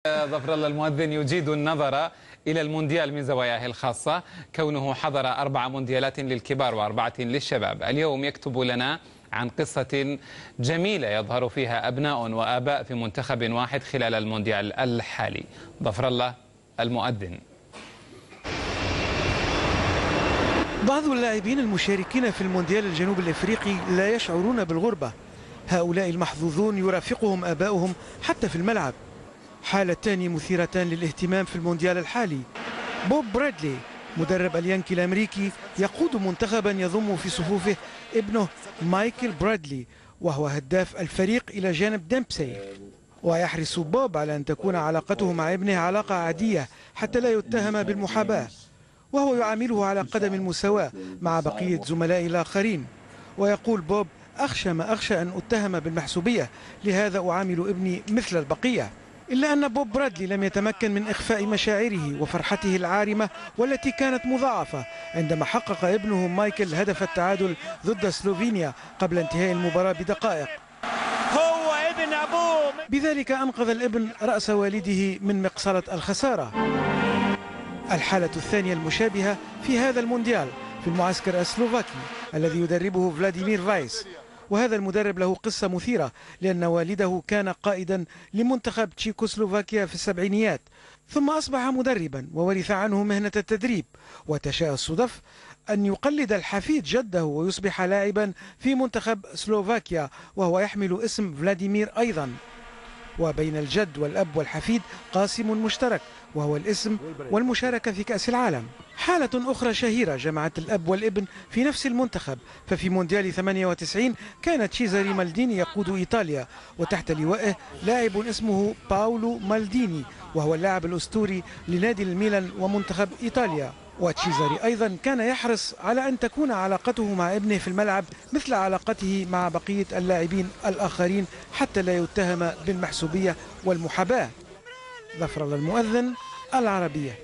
ظفر الله المؤذن يجيد النظر إلى المونديال من زواياه الخاصة، كونه حضر 4 مونديالات للكبار و4 للشباب. اليوم يكتب لنا عن قصة جميلة يظهر فيها أبناء وآباء في منتخب واحد خلال المونديال الحالي. ظفر الله المؤذن. بعض اللاعبين المشاركين في المونديال الجنوب الافريقي لا يشعرون بالغربة. هؤلاء المحظوظون يرافقهم آباؤهم حتى في الملعب. حالتان مثيرتان للاهتمام في المونديال الحالي. بوب برادلي مدرب اليانكي الأمريكي يقود منتخبا يضم في صفوفه ابنه مايكل برادلي، وهو هداف الفريق إلى جانب ديمبسي. ويحرص بوب على أن تكون علاقته مع ابنه علاقة عادية حتى لا يتهم بالمحاباة، وهو يعامله على قدم المساواة مع بقية زملائه الآخرين. ويقول بوب: أخشى ما أخشى أن أتهم بالمحسوبية، لهذا أعامل ابني مثل البقية. إلا أن بوب برادلي لم يتمكن من إخفاء مشاعره وفرحته العارمة، والتي كانت مضاعفة عندما حقق ابنه مايكل هدف التعادل ضد سلوفينيا قبل انتهاء المباراة بدقائق. هو ابن أبوه. بذلك أنقذ الابن رأس والده من مقصلة الخسارة. الحالة الثانية المشابهة في هذا المونديال في المعسكر السلوفاكي الذي يدربه فلاديمير فايس. وهذا المدرب له قصة مثيرة، لأن والده كان قائدا لمنتخب تشيكوسلوفاكيا في السبعينيات، ثم أصبح مدربا وورث عنه مهنة التدريب. وتشاء الصدف أن يقلد الحفيد جده ويصبح لاعبا في منتخب سلوفاكيا، وهو يحمل اسم فلاديمير أيضا. وبين الجد والأب والحفيد قاسم مشترك، وهو الاسم والمشاركة في كأس العالم. حالة أخرى شهيرة جمعت الأب والابن في نفس المنتخب، ففي مونديال 98 كان تشيزاري مالديني يقود إيطاليا، وتحت لوائه لاعب اسمه باولو مالديني، وهو اللاعب الأسطوري لنادي الميلان ومنتخب إيطاليا. وتشيزاري أيضا كان يحرص على أن تكون علاقته مع ابنه في الملعب مثل علاقته مع بقية اللاعبين الآخرين حتى لا يتهم بالمحسوبية والمحاباة. ظفر الله المؤذن، العربية.